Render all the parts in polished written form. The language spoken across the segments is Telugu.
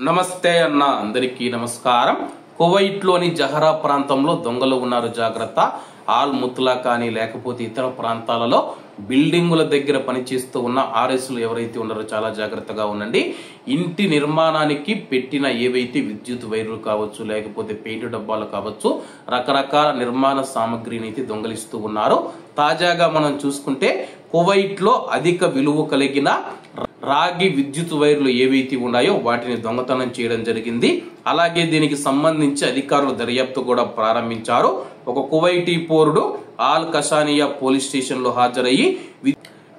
నమస్తే అన్న అందరికీ నమస్కారం. కువైట్ లోని జహరా ప్రాంతంలో దొంగలు ఉన్నారు, జాగ్రత్త. ఆల్ ముత్లా కానీ లేకపోతే ఇతర ప్రాంతాలలో బిల్డింగుల దగ్గర పనిచేస్తూ ఉన్న ఆర్ఎస్లు ఎవరైతే ఉన్నారో చాలా జాగ్రత్తగా ఉండండి. ఇంటి నిర్మాణానికి పెట్టిన ఏవైతే విద్యుత్ వైర్లు కావచ్చు, లేకపోతే పెయింట్ డబ్బాలు కావచ్చు, రకరకాల నిర్మాణ సామగ్రిని అయితే దొంగలిస్తూ ఉన్నారు. తాజాగా మనం చూసుకుంటే కువైట్ లో అధిక విలువ కలిగిన రాగి విద్యుత్ వైర్లు ఏవైతే ఉన్నాయో వాటిని దొంగతనం చేయడం జరిగింది. అలాగే దీనికి సంబంధించి అధికారులు దర్యాప్తు కూడా ప్రారంభించారు. ఒక కువైటీ పౌరుడు ఆల్ కషానియా పోలీస్ స్టేషన్ లో హాజరయ్యి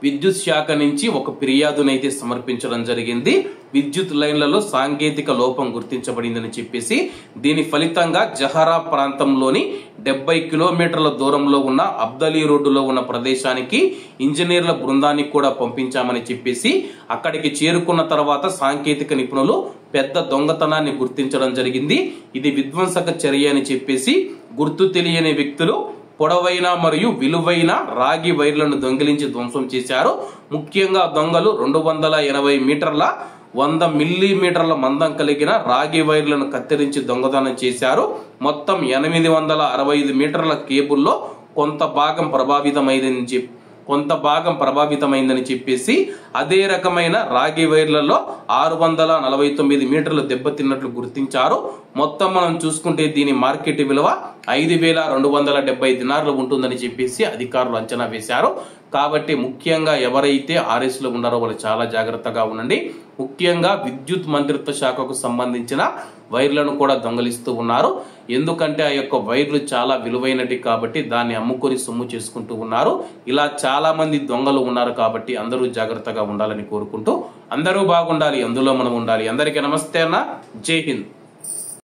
విద్యుత్ శాఖ నుంచి ఒక ఫిర్యాదునైతే సమర్పించడం జరిగింది. విద్యుత్ లైన్లలో సాంకేతిక లోపం గుర్తించబడిందని చెప్పేసి దీని ఫలితంగా జహరా ప్రాంతంలోని 70 కిలోమీటర్ల దూరంలో ఉన్న అబ్దలీ రోడ్డులో ఉన్న ప్రదేశానికి ఇంజనీర్ల బృందాన్ని కూడా పంపించామని చెప్పేసి అక్కడికి చేరుకున్న తర్వాత సాంకేతిక నిపుణులు పెద్ద దొంగతనాన్ని గుర్తించడం జరిగింది. ఇది విధ్వంసక చర్య అని చెప్పేసి గుర్తు తెలియని వ్యక్తులు పొడవైన మరియు విలువైన రాగి వైర్లను దొంగిలించి ధ్వంసం చేశారు. ముఖ్యంగా దొంగలు 280 మీటర్ల 100 మిల్లీమీటర్ల మందం కలిగిన రాగి వైర్లను కత్తిరించి దొంగతనం చేశారు. మొత్తం 865 మీటర్ల కేబుల్లో కొంత భాగం ప్రభావితమైందని చెప్పేసి అదే రకమైన రాగి వైర్లలో 649 మీటర్లు దెబ్బతిన్నట్లు గుర్తించారు. మొత్తం మనం చూసుకుంటే దీని మార్కెట్ విలువ 5270 దినార్లు ఉంటుందని చెప్పేసి అధికారులు అంచనా వేశారు. కాబట్టి ముఖ్యంగా ఎవరైతే ఆర్ఎస్ లో ఉన్నారో వాళ్ళు చాలా జాగ్రత్తగా ఉండండి. ముఖ్యంగా విద్యుత్ మంత్రిత్వ శాఖకు సంబంధించిన వైర్లను కూడా దొంగలిస్తూ ఉన్నారు. ఎందుకంటే ఆ యొక్క వైర్లు చాలా విలువైనటి కాబట్టి దాన్ని అమ్ముకొని సొమ్ము చేసుకుంటూ ఉన్నారు. ఇలా చాలా మంది దొంగలు ఉన్నారు కాబట్టి అందరూ జాగ్రత్తగా ఉండాలని కోరుకుంటూ అందరూ బాగుండాలి, అందులో మనం ఉండాలి. అందరికీ నమస్తే అన్న, జై హింద్.